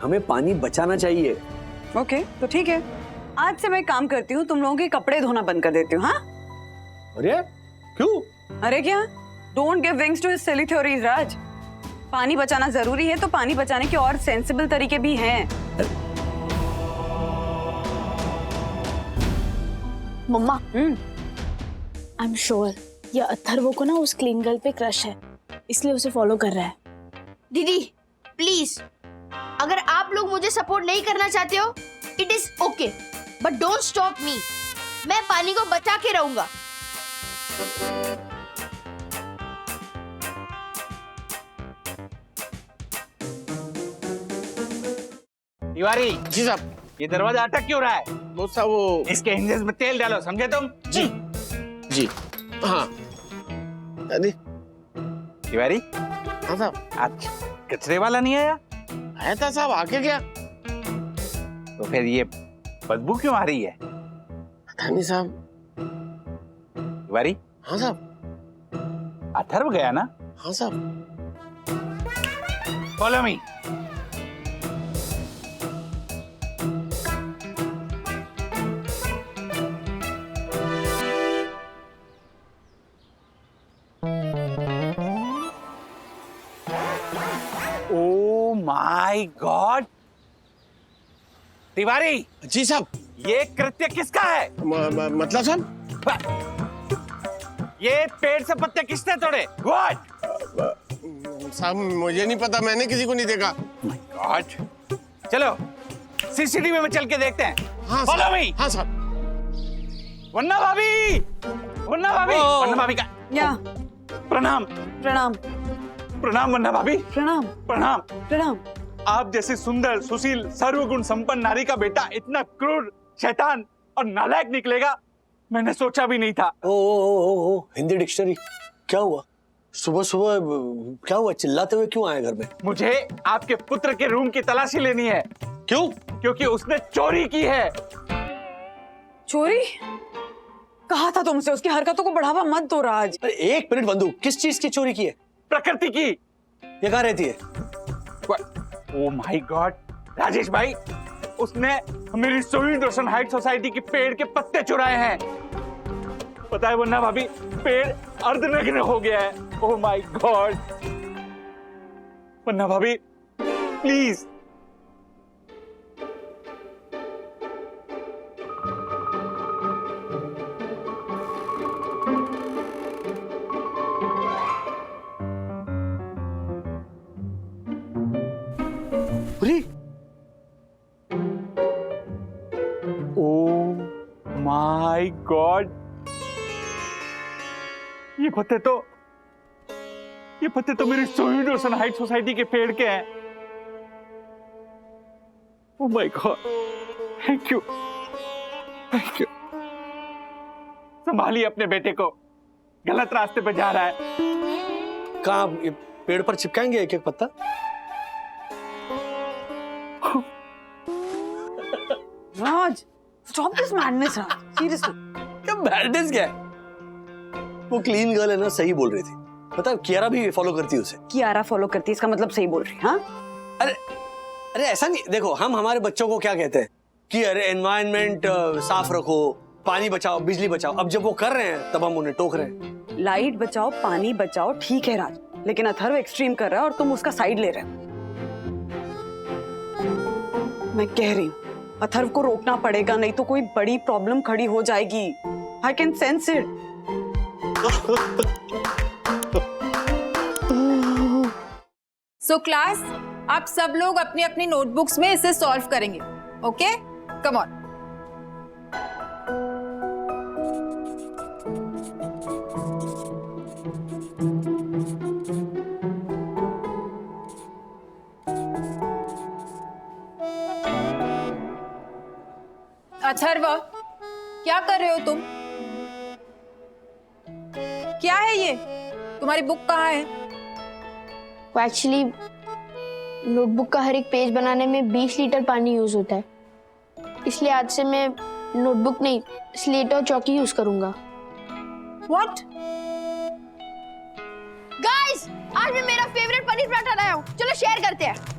हमें पानी बचाना चाहिए। ओके, तो ठीक है, आज से मैं एक काम करती हूँ, तुम लोगों के कपड़े धोना बंद कर देती हूँ। हाँ? अरे क्यों? अरे क्या? Don't give wings to his silly theories Raj. पानी बचाना जरूरी है तो पानी बचाने के और सेंसिबल तरीके भी हैं। मम्मा, आई एम श्योर ये अथर्वो को ना उस क्लीन गर्ल पे क्रश है, इसलिए उसे फॉलो कर रहा है। दीदी प्लीज, अगर आप लोग मुझे सपोर्ट नहीं करना चाहते हो, it is okay, but don't stop me. मैं पानी को बचा के रहूंगा। तिवारी जी साहब। ये दरवाजा अटक क्यों रहा है? वो साहब वो इसके हिंजेस में तेल डालो, समझे तुम? जी जी हाँ दादी। तिवारी, हाँ साहब। आज कचरे वाला नहीं आया? आया था साहब, आके गया। तो फिर ये बदबू क्यों आ रही है? पता नहीं साहब। तिवारी। हाँ साहब। अथर्व गया ना? हाँ साहब। Follow me. Oh my God! Tiwari. जी साहब। ये कृत्य किसका है? मतलब साहब? ये पेड़ से पत्ते किसने तोड़े? What? साहब मुझे नहीं पता, मैंने किसी को नहीं देखा। My God! चलो सीसीटीवी में चल के देखते हैं। हाँ Follow me! हाँ साहब। वन्ना भाभी, वन्ना भाभी, वन्ना भाभी का या प्रणाम। प्रणाम। प्रणाम वन्ना भाभी। प्रणाम। प्रणाम। प्रणाम। आप जैसी सुंदर, सुशील, सर्वगुण संपन्न नारी का बेटा इतना क्रूर, शैतान और नालायक निकलेगा, मैंने सोचा भी नहीं था। ओ, हिंदी डिक्शनरी। क्या हुआ? सुबह सुबह क्या हुआ? चिल्लाते हुए क्यों आए घर में? मुझे आपके पुत्र के रूम की तलाशी लेनी है। क्यों? क्योंकि उसने चोरी की है। चोरी? कहा था तुमसे उसकी हरकतों को बढ़ावा मत दो राज। अरे एक मिनट बंधु, किस चीज की चोरी की है? प्रकृति की। ये कहाँ रहती है? ओह माय गॉड राजेश भाई, उसने मेरी शहीद रोशन हाइट सोसाइटी के पेड़ के पत्ते चुराए हैं। पता है वरना भाभी, पेड़ अर्धनग्न हो गया है। ओह माय गॉड। वरना भाभी प्लीज। ओह माय गॉड, ये पत्ते तो मेरी सोहिडोसन हाइट सोसाइटी के पेड़ के हैं। Oh my God, thank you. संभालिए अपने बेटे को, गलत रास्ते पे जा रहा है। कहाँ ये पेड़ पर चिपकाएंगे एक एक पत्ता? Raj, stop this madness Raj, seriously. क्या मैडनेस क्या है? वो क्लीन गर्ल है ना, सही बोल रही थी। पता है कियारा भी फॉलो करती है उसे। कियारा फॉलो करती है, इसका मतलब सही बोल रही है? हाँ? अरे ऐसा नहीं, देखो हम हमारे बच्चों को क्या कहते हैं कि अरे एनवायरनमेंट साफ रखो, पानी बचाओ, बिजली बचाओ। अब जब वो कर रहे हैं तब हम उन्हें टोक रहे हैं। लाइट बचाओ, पानी बचाओ, ठीक है राज, लेकिन अथर्व एक्सट्रीम कर रहा है और तुम उसका साइड ले रहे हो। मैं कह रही हूँ अथर्व को रोकना पड़ेगा, नहीं तो कोई बड़ी प्रॉब्लम खड़ी हो जाएगी। I can sense it. So class, आप सब लोग अपनी अपनी नोटबुक्स में इसे सॉल्व करेंगे। Okay, come on. अथर्व, क्या कर रहे हो तुम? क्या है ये? तुम्हारी बुक कहाँ है? एक्चुअली नोटबुक का हर एक पेज बनाने में 20 लीटर पानी यूज होता है, इसलिए आज से मैं नोटबुक नहीं स्लेट और चौकी यूज करूंगा। What? गाइस, आज मैं मेरा फेवरेट पनीर पराठा लाया हूँ, चलो शेयर करते हैं।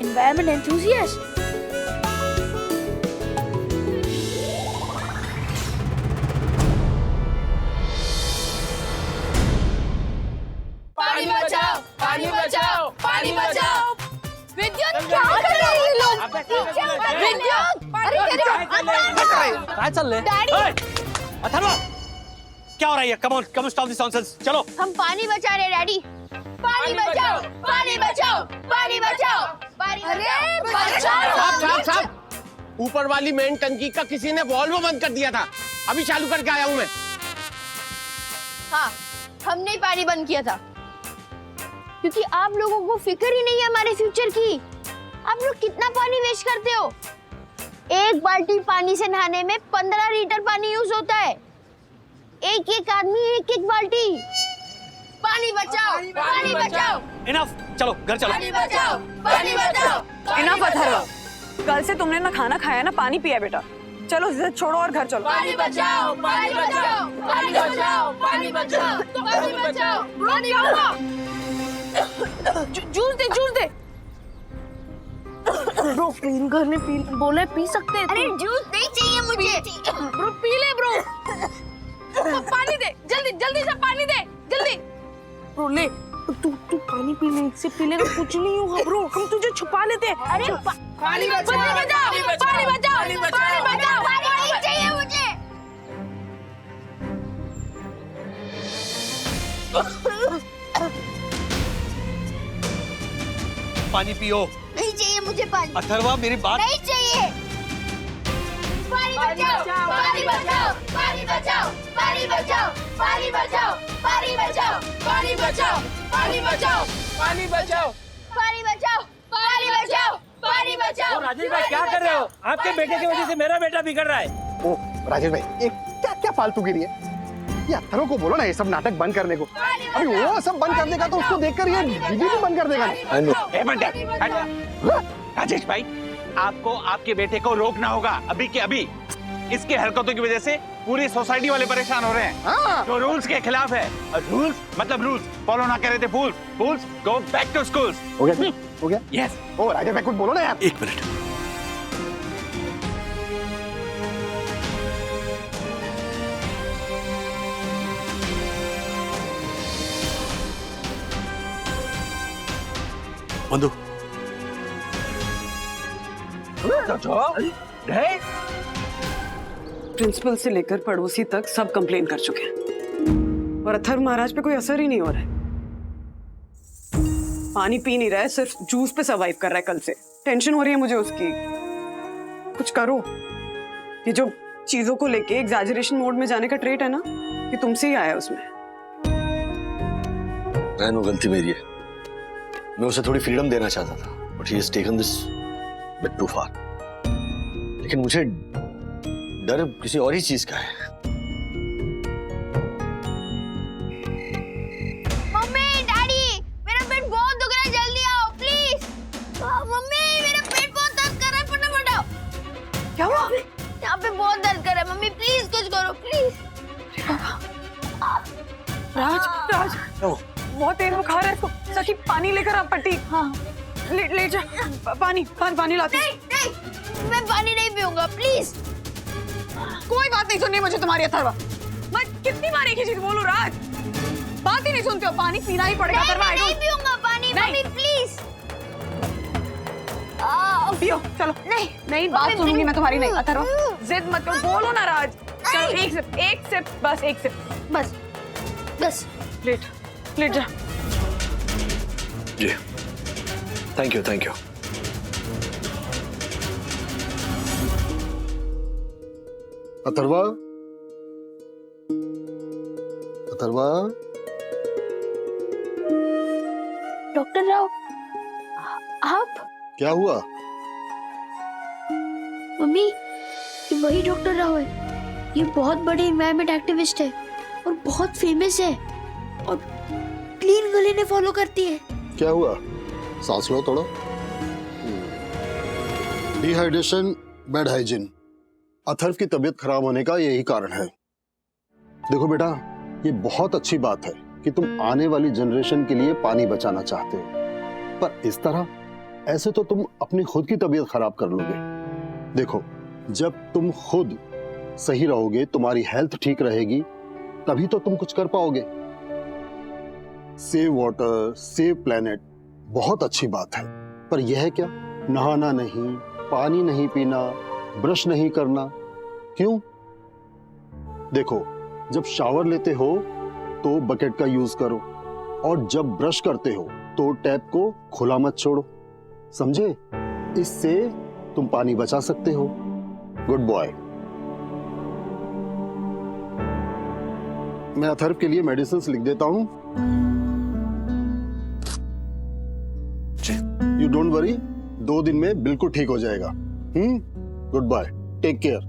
environment enthusiast. पानी बचाओ, पानी बचाओ, पानी बचाओ। विद्युत, क्या कर रहे हैं ये लोग? विद्युत, अरे क्या चल रहा है? अथर्व, क्या हो रहा है? Come on stop this nonsense. चलो, हम पानी बचा रहे डैडी। पानी बचाओ, पानी बचाओ, पानी बचाओ। अरे बचाओ। साहब, ऊपर वाली मेन टंकी का किसी ने वॉल्व बंद कर दिया था, अभी चालू करके आया हूँ मैं। हाँ, हमने ही पानी बंद किया था, क्योंकि आप लोगों को फिक्र ही नहीं है हमारे फ्यूचर की। आप लोग कितना पानी वेस्ट करते हो? एक बाल्टी पानी से नहाने में 15 लीटर पानी यूज होता है। एक एक आदमी एक एक बाल्टी। पानी बचाओ, पानी बचाओ। इनफ, चलो घर चलो। पानी बचाओ, पानी बचाओ। इनफ अथर्व, कल से तुमने ना खाना खाया ना पानी पिया बेटा। चलो इसे छोड़ो और घर चलो। पानी बचाओ, पानी बचाओ, पानी बचाओ, पानी बचाओ, पानी बचाओ, पानी बचाओ। जूस दे, जूस दे। ब्रो, क्लीन करने बोले पी सकते हैं। अरे जूस नहीं चाहिए मुझे। ब्रो पी ले ब्रो। पानी दे, जल्दी जल्दी से पानी दे, जल्दी। ब्रो ले, तू पानी पी ले, इससे पी लेगा कुछ नहीं होगा ब्रो, हम तुझे छुपा लेते हैं। अरे पानी बचाओ, पानी बचाओ, पानी बचाओ, पानी बचाओ। पानी नहीं चाहिए मुझे। पानी पियो। नहीं चाहिए मुझे पानी। अथर्वा मेरी बात नहीं चाहिए। पानी बचाओ, पानी बचाओ, पानी बचाओ। बचाओ, पानी बचाओ, पानी बचाओ, पानी बचाओ, पानी बचाओ, पानी बचाओ, पानी बचाओ, पानी बचाओ। राजेश भाई क्या कर रहे हो? आपके बेटे की वजह से मेरा बेटा बिगड़ रहा है। ओ राजेश भाई, ये क्या क्या फालतूगिरी है? ये अत्थरों को बोलो ना ये सब नाटक बंद करने को। अभी वो सब बंद कर देगा तो उसको देखकर ये दीदी भी बंद कर देगा। ए बंटे, हट। राजेश भाई, आपको आपके बेटे को रोकना होगा अभी के अभी। इसके हरकतों की वजह से पूरी सोसाइटी वाले परेशान हो रहे हैं। जो रूल्स के खिलाफ है। रूल्स मतलब रूल्स फॉलो ना करे थे फूल्स। फूल्स गो बैक टू स्कूल्स। हो गया? हो गया? यस। ओ राजेश भाई कुछ बोलो ना यार। एक मिनट। बंधु, प्रिंसिपल से लेकर पड़ोसी तक सब कंप्लेन कर चुके हैं और अथर्व महाराज पे कोई असर ही नहीं हो रहा है। पानी पी नहीं रहा है, सिर्फ जूस पे सर्वाइव कर रहा है कल से। टेंशन हो रही है मुझे उसकी। कुछ करो। ये जो चीजों को लेके एग्जैजरेशन मोड में जाने का ट्रेट है ना, ये तुमसे ही आया उसमें। गलती मेरी है। मैं उसे थोड़ी फ्रीडम देना चाहता था, but he has taken this bit too far. लेकिन मुझे डर किसी और ही चीज का है। मम्मी, डैडी, मेरा पेट बहुत दुख रहा है, जल्दी आओ प्लीज। मम्मी, मेरा पेट बहुत दर्द कर रहा है, फटाफट आओ। क्या हुआ? यहाँ पे बहुत दर्द कर रहा है, मम्मी प्लीज कुछ करो प्लीज। राज, राज, बहुत तेज बुखार है इसको। सखी पानी लेकर आप पट्टी। हाँ, ले जा। पानी लाती। नहीं, मैं पानी नहीं पीऊंगा प्लीज। कोई बात नहीं सुननी मुझे तुम्हारी अथर्वा। मैं कितनी बार एक ही चीज बोलूं राज, बात ही नहीं सुनते हो। पानी पीना ही पड़ेगा अथर्वा। नहीं पीऊंगा पानी, मम्मी प्लीज। पियो, चलो। नहीं बात सुनूंगी मैं तुम्हारी। नहीं अथर्वा, जिद मत करो, बोलो ना राज। चलो एक सिप बस, एक सिप बस। लेट जा। जी, thank you. Atharva, Atharva. Doctor Rao, आप? क्या हुआ? मम्मी, ये वही डॉक्टर राव है। ये बहुत बड़े एनवायरमेंट एक्टिविस्ट है और बहुत फेमस है और क्लीन गली ने फॉलो करती है। क्या हुआ? सांस लो थोड़ा। डिहाइड्रेशन, बैड हाइजीन, अथर्व की तबीयत खराब होने का यही कारण है। देखो बेटा, ये बहुत अच्छी बात है कि तुम आने वाली जनरेशन के लिए पानी बचाना चाहते हो, पर इस तरह ऐसे तो तुम अपनी खुद की तबीयत खराब कर लोगे। देखो, जब तुम खुद सही रहोगे, तुम्हारी हेल्थ ठीक रहेगी, तभी तो तुम कुछ कर पाओगे। सेव वाटर, सेव प्लेनेट, बहुत अच्छी बात है, पर यह है क्या? नहाना नहीं, पानी नहीं पीना, ब्रश नहीं करना, क्यों? देखो, जब शावर लेते हो तो बकेट का यूज करो और जब ब्रश करते हो तो टैप को खुला मत छोड़ो, समझे? इससे तुम पानी बचा सकते हो। Good boy. मैं अथर्व के लिए मेडिसिन लिख देता हूं। यू डोंट वरी, 2 दिन में बिल्कुल ठीक हो जाएगा। Good bye, take care.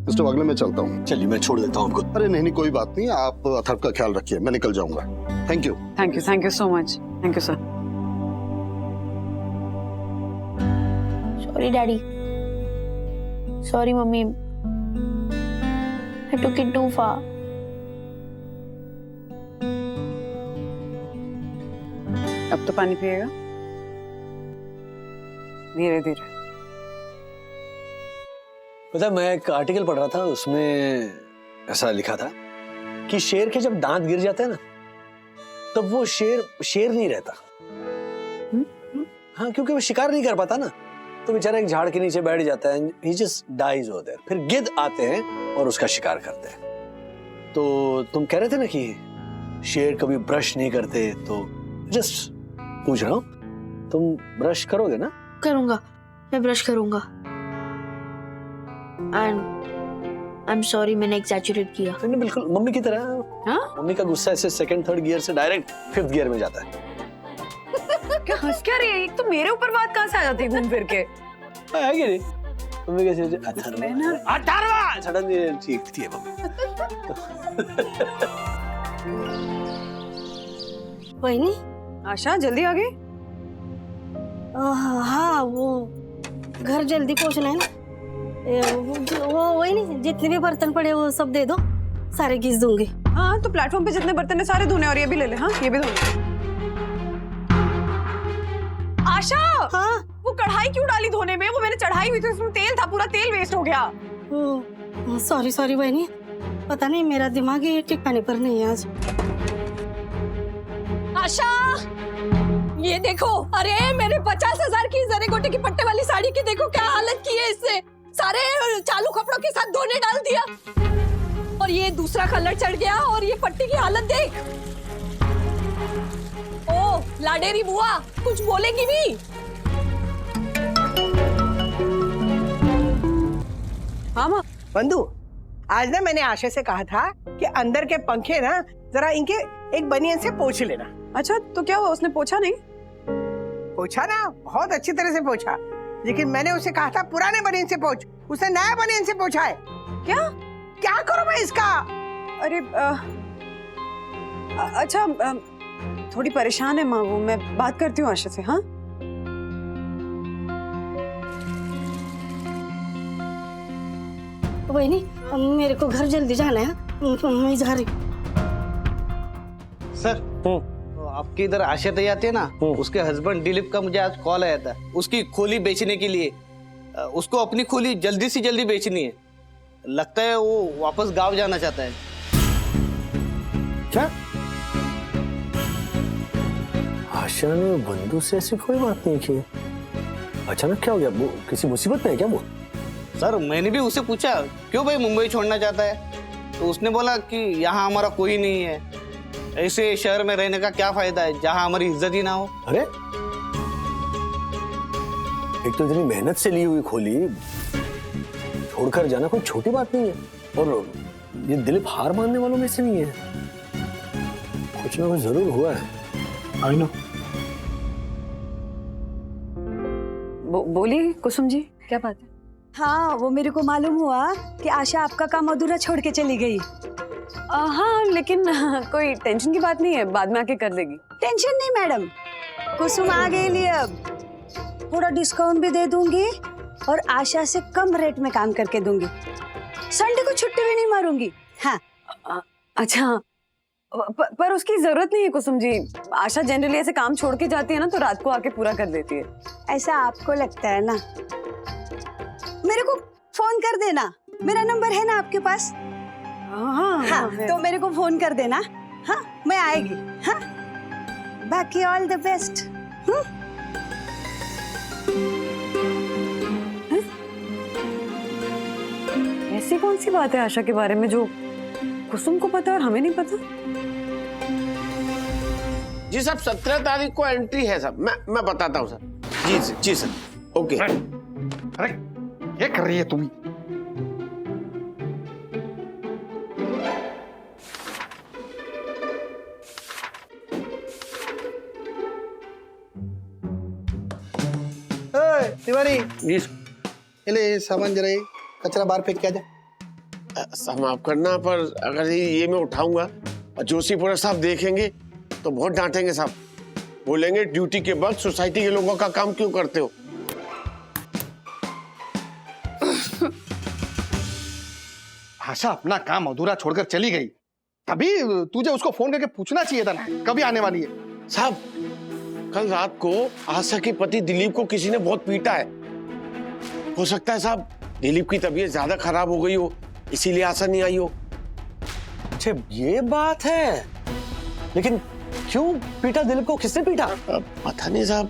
Mr Wagle, मैं चलता हूँ। चलिए, मैं छोड़ देता हूँ आपको। अरे नहीं, कोई बात नहीं, आप अथर्व का ख्याल रखिए, मैं निकल जाऊंगा। Thank you so much. Thank you sir. Sorry daddy, sorry mummy, I took it too far. अब तो पानी पिएगा धीरे धीरे। पता है, मैं एक आर्टिकल पढ़ रहा था, उसमें ऐसा लिखा था कि शेर के जब दांत गिर जाते हैं ना, तब वो शेर नहीं रहता। हाँ, क्योंकि वो शिकार नहीं कर पाता ना, तो बेचारा एक झाड़ के नीचे बैठ जाता है। ही जस्ट डाइज ओवर देयर। फिर गिद्ध आते हैं और उसका शिकार करते हैं। तो तुम कह रहे थे ना कि शेर कभी ब्रश नहीं करते, तो जस्ट पूछ रहा हूँ, तुम ब्रश करोगे ना? करूंगा, मैं ब्रश करूंगा। एंड आई एम सॉरी, मैंने एक्सैचुरेट किया। नहीं बिल्कुल मम्मी की तरह। हाँ? मम्मी का गुस्सा ऐसे सेकंड थर्ड गियर से डायरेक्ट फिफ्थ गियर में जाता है। क्या हंस क्या रही है? एक तो मेरे ऊपर बात कहाँ से आ जाती है घूम फिर के? है कि नहीं? मम्मी कैसे अठारवा सडनली ठीक थी मम्मी। वही आशा जल्दी आ गई? हाँ, वो घर जल्दी पहुंचना है ना। वो वही नहीं, जितने भी बर्तन पड़े वो सब दे दो, सारे घिस दूंगी। हाँ तो प्लेटफॉर्म पे जितने बर्तन है सारे धोने, और ये भी ले ले। हाँ ये भी धोने। आशा, हाँ वो कढ़ाई क्यों डाली धोने में? वो मैंने चढ़ाई हुई थी, उसमें तेल था, पूरा तेल वेस्ट हो गया। सॉरी सॉरी बहनी, पता नहीं मेरा दिमाग ही ठिकाने पर नहीं है आज। आशा, ये देखो, अरे मेरे 50,000 की जरे गोटे की पट्टे वाली साड़ी की देखो क्या हालत की है इससे। सारे चालू कपड़ों के साथ धोने डाल दिया, और ये दूसरा कलर चढ़ गया, और ये पट्टी की हालत देख। ओ लाडेरी बुआ, कुछ बोलेगी भी? हाँ माँ। बंधु, आज ना मैंने आशा से कहा था कि अंदर के पंखे ना जरा इनके एक बनियन से पोंछ लेना। अच्छा तो क्या हुआ, उसने पोंछा नहीं? पोंछा ना, बहुत अच्छी तरह से पोंछा, लेकिन मैंने उसे कहा था पुराने बनियन से पोंछ, उसने नया बनियन से पोंछा है। क्या करूं मैं इसका? अरे अच्छा, थोड़ी परेशान है माँ वो, मैं बात करती हूँ आशा से। हाँ वही नहीं, मेरे को घर जल्दी जाना है, मैं जा रही। सर आपके इधर आशा तैयार आती है ना, उसके हस्बैंड दिलीप का मुझे आज कॉल आया था उसकी खोली बेचने के लिए। उसको अपनी खोली जल्दी से जल्दी बेचनी है। लगता है वो वापस गांव जाना चाहता है। क्या? आशा ने बंधु से ऐसी कोई बात नहीं की। अचानक क्या हो गया? वो किसी मुसीबत में है क्या वो? सर मैंने भी उसे पूछा क्यों भाई मुंबई छोड़ना चाहता है, तो उसने बोला कि यहाँ हमारा कोई नहीं है, ऐसे शहर में रहने का क्या फायदा है जहाँ हमारी इज्जत ही ना हो। अरे एक तो इतनी मेहनत से ली हुई खोली छोड़कर जाना कोई छोटी बात नहीं है, और ये दिलीप हार मानने वालों में से नहीं है। कुछ ना कुछ जरूर हुआ है। I know. बोलिए कुसुम जी, क्या बात है? हाँ, वो मेरे को मालूम हुआ कि आशा आपका काम अधूरा छोड़ के चली गई। हाँ लेकिन कोई टेंशन की बात नहीं है, बाद में आके कर लेगी। टेंशन नहीं मैडम, कुसुम आ गई लिए, अब थोड़ा डिस्काउंट भी दे दूंगी और आशा से कम रेट में काम करके दूंगी। संडे को छुट्टी भी नहीं मारूंगी। हाँ अच्छा, पर उसकी जरूरत नहीं है कुसुम जी। आशा जनरली ऐसे काम छोड़ के जाती है ना तो रात को आके पूरा कर देती है। ऐसा आपको लगता है ना? मेरे को फोन कर देना, मेरा नंबर है ना आपके पास? हाँ, तो मेरे को फोन कर देना। हाँ मैं आएगी। हाँ बाकी ऑल द बेस्ट। ऐसी कौन सी बात है आशा के बारे में जो कुसुम को पता है और हमें नहीं पता? जी साहब 17 तारीख को एंट्री है साहब। मैं बताता हूँ सर। जी सर। ओके। अरे क्या कर रही है तुम? तिवारी जी ले सामान जरा कचरा बाहर फेंक के आ जा। साहब माफ करना, पर अगर ये मैं उठाऊंगा और जोशीपुरा साहब देखेंगे तो बहुत डांटेंगे साहब। बोलेंगे ड्यूटी के वक्त सोसाइटी के लोगों का काम क्यों करते हो। आशा अपना काम अधूरा छोड़कर चली गई, तभी तुझे उसको फोन करके पूछना चाहिए था ना कभी आने वाली है। साहब कल रात को आशा के पति दिलीप को किसी ने बहुत पीटा है। हो सकता है साहब दिलीप की तबीयत ज्यादा खराब हो गई हो, इसीलिए आशा नहीं आई हो। अच्छा ये बात है, लेकिन क्यों पीटा दिलीप को? किसने पीटा? पता नहीं साहब।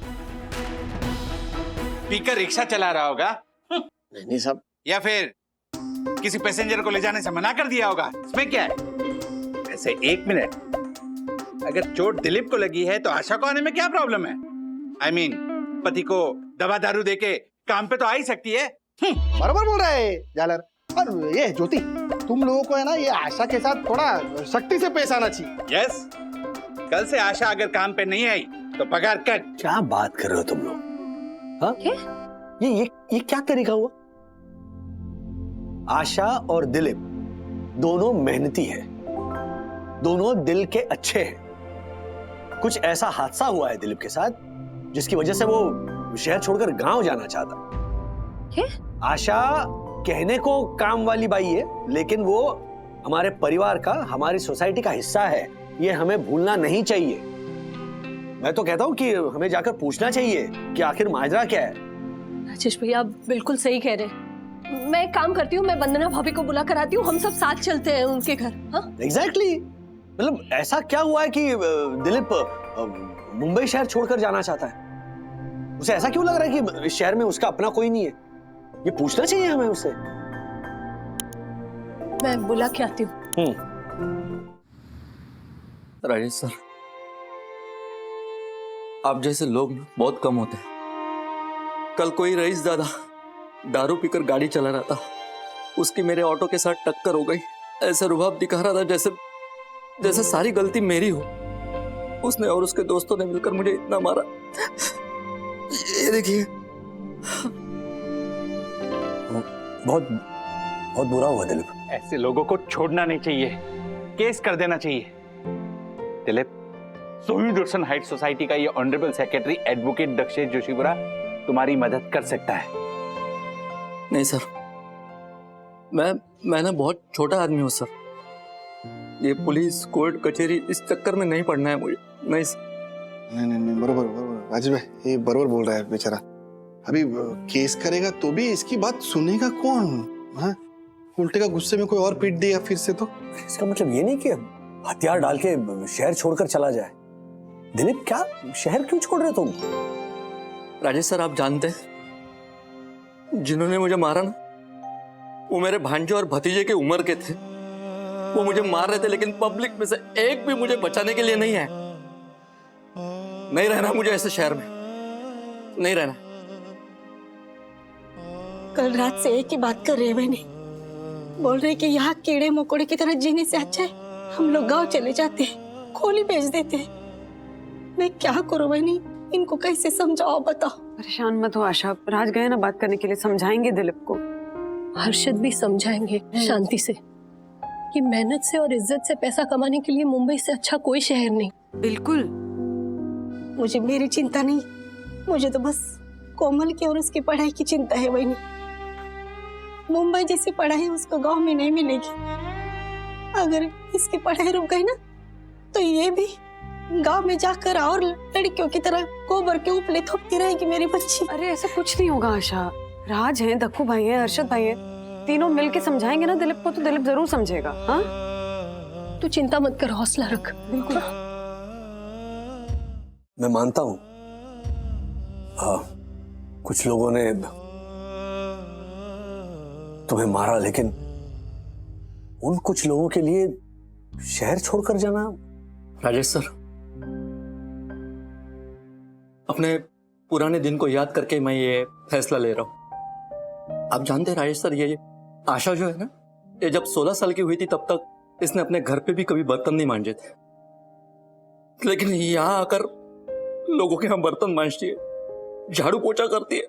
पीकर रिक्शा चला रहा होगा। नहीं साहब। या फिर किसी पैसेंजर को ले जाने से मना कर दिया होगा। इसमें क्या है? वैसे एक मिनट, अगर चोट दिलीप को लगी है तो आशा को आने में क्या प्रॉब्लम है? I mean, पति को दवा दारू देके काम पे तो आ ही सकती है। बराबर बोल रहा है जालर। और ये ज्योति, तुम लोगों को है ना ये आशा के साथ थोड़ा सख्ती से पेश आना चाहिए। यस, कल से आशा अगर काम पे नहीं आई तो पगार कट। क्या बात कर रहे हो तुम लोग? हाँ? ये क्या तरीका हुआ? आशा और दिलीप दोनों मेहनती हैं, दोनों दिल के अच्छे हैं। कुछ ऐसा हादसा हुआ है दिलीप के साथ जिसकी वजह से वो शहर छोड़कर गांव जाना चाहता। क्या? आशा कहने को काम वाली बाई है, लेकिन वो हमारे परिवार का, हमारी सोसाइटी का हिस्सा है। ये हमें भूलना नहीं चाहिए। मैं तो कहता हूँ कि हमें जाकर पूछना चाहिए कि आखिर माजरा क्या है। राजेश भैया आप बिल्कुल सही कह रहे हैं। मैं एक काम करती हूँ, मैं वंदना भाभी को बुला कर आती हूँ, हम सब साथ चलते हैं उनके घर। हाँ? एग्जैक्टली। मतलब ऐसा क्या हुआ है कि दिलीप मुंबई शहर छोड़कर जाना चाहता है? उसे ऐसा क्यों लग रहा है कि इस शहर में उसका अपना कोई नहीं है? ये पूछना चाहिए हमें उससे। मैं बुला के आती हूँ। राजेश सर, आप जैसे लोग बहुत कम होते हैं। कल कोई रईस दादा दारू पीकर गाड़ी चला रहा था, उसकी मेरे ऑटो के साथ टक्कर हो गई। ऐसा रुबाब दिखा रहा था जैसे सारी गलती मेरी हो। उसने और उसके दोस्तों ने मिलकर मुझे इतना मारा। ये देखिए, बहुत बुरा हुआ दिलीप। ऐसे लोगों को छोड़ना नहीं चाहिए, केस कर देना चाहिए। दिलीप, सोही दर्शन हाइट सोसाइटी का ये honourable secretary advocate Dakshesh Joshipura तुम्हारी मदद कर सकता है। नहीं सर, मैं ना बहुत छोटा आदमी हूँ सर। ये पुलिस कोर्ट कचहरी इस चक्कर में नहीं पड़ना है मुझे। नहीं सर। नहीं, बरोबर राजीव भाई, ये बरोबर बोल रहा है बेचारा। अभी केस करेगा तो भी इसकी बात सुनेगा कौन? हाँ, उल्टे का गुस्से में कोई और पीट दिया फिर से तो। इसका मतलब ये नहीं कि हथियार डाल के शहर छोड़कर चला जाए। दिलीप, क्या शहर क्यों छोड़ रहे तुम? राजेश सर, आप जानते हैं जिन्होंने मुझे मारा ना, वो मेरे भांजे और भतीजे की उम्र के थे। वो मुझे मार रहे थे, लेकिन पब्लिक में से एक भी मुझे बचाने के लिए नहीं है। नहीं रहना मुझे ऐसे शहर में, नहीं रहना। कल रात से एक ही बात कर रहे हैं मैंने, बोल रहे कि यहाँ कीड़े मकोड़े की तरह जीने से अच्छा है हम लोग गांव चले जाते हैं, खोली बेच देते हैं। मैं क्या करूं बहनी, इनको कैसे समझाओ बताओ। परेशान मत हो आशा, राज गए ना बात करने के लिए, समझाएंगे दिलीप को। हर्षद भी समझाएंगे शांति से कि मेहनत से और इज्जत से पैसा कमाने के लिए मुंबई से अच्छा कोई शहर नहीं। बिल्कुल। मुझे मेरी चिंता नहीं, मुझे तो बस कोमल की और उसकी पढ़ाई की चिंता है बहनी। मुंबई जैसी पढ़ाई उसको गांव में नहीं मिलेगी। अगर इसकी पढ़ाई रुक गई ना तो ये भी गांव में जाकर और लड़कियों की तरह गोबर के उपले थोपती रहेगी मेरी बच्ची। अरे ऐसा कुछ नहीं होगा आशा। राज है, दक्कू भाई है, हर्षद भाई है, तीनों मिलके समझाएंगे ना दिलीप को, तो दिलीप जरूर समझेगा। हाँ, तू चिंता मत कर, हौसला रख। बिल्कुल। मैं मानता हूं कुछ लोगों ने तुम्हें मारा, लेकिन उन कुछ लोगों के लिए शहर छोड़कर जाना। राजेश सर, अपने पुराने दिन को याद करके मैं ये फैसला ले रहा हूं। आप जानते हैं राजेश सर, ये आशा जो है ना, ये जब 16 साल की हुई थी तब तक इसने अपने घर पे भी कभी बर्तन नहीं मांजे थे, लेकिन यहाँ आकर लोगों के यहाँ बर्तन मांजती है, झाड़ू पोछा करती है।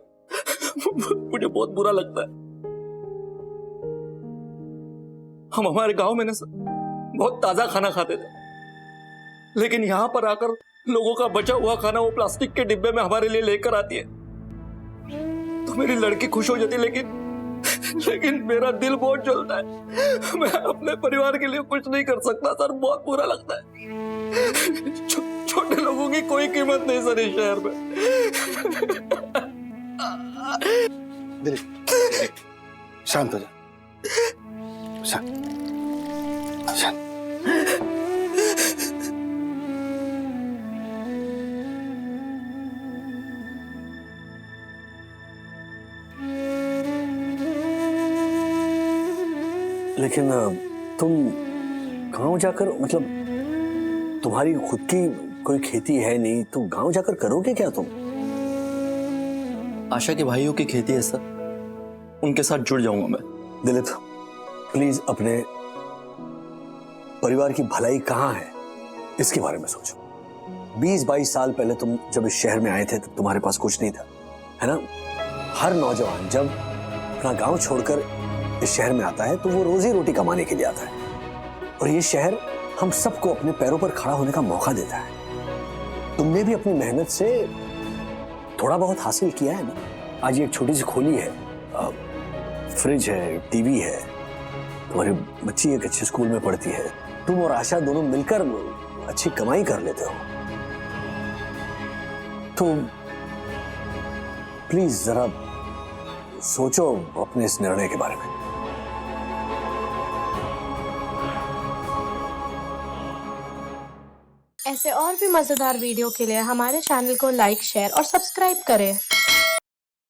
मुझे बहुत बुरा लगता है। हम हमारे गांव में ना बहुत ताजा खाना खाते थे, लेकिन यहाँ पर आकर लोगों का बचा हुआ खाना वो प्लास्टिक के डिब्बे में हमारे लिए लेकर आती है। तो मेरी लड़की खुश हो जाती है, लेकिन मेरा दिल बहुत जलता है। मैं अपने परिवार के लिए कुछ नहीं कर सकता सर, बहुत बुरा लगता है। छोटे लोगों की कोई कीमत नहीं सर इस शहर में। दिलीप, शांत हो जा, शांत। लेकिन तुम गांव जाकर, मतलब तुम्हारी खुद की कोई खेती है नहीं, तो गांव जाकर करोगे क्या तुम? आशा के भाइयों की खेती है सर, उनके साथ जुड़ जाऊंगा मैं। दिलीप, प्लीज अपने परिवार की भलाई कहाँ है इसके बारे में सोचो। 20-22 साल पहले तुम जब इस शहर में आए थे तब तुम्हारे पास कुछ नहीं था, है ना? हर नौजवान जब अपना गांव छोड़कर इस शहर में आता है तो वो रोजी रोटी कमाने के लिए आता है, और ये शहर हम सबको अपने पैरों पर खड़ा होने का मौका देता है। तुमने भी अपनी मेहनत से थोड़ा बहुत हासिल किया है ना। आज ये एक छोटी सी खोली है, फ्रिज है, टीवी है, तुम्हारी बच्ची एक अच्छे स्कूल में पढ़ती है, तुम और आशा दोनों मिलकर अच्छी कमाई कर लेते हो। तो प्लीज जरा सोचो अपने इस निर्णय के बारे में। ऐसे और भी मजेदार वीडियो के लिए हमारे चैनल को लाइक, शेयर और सब्सक्राइब करें।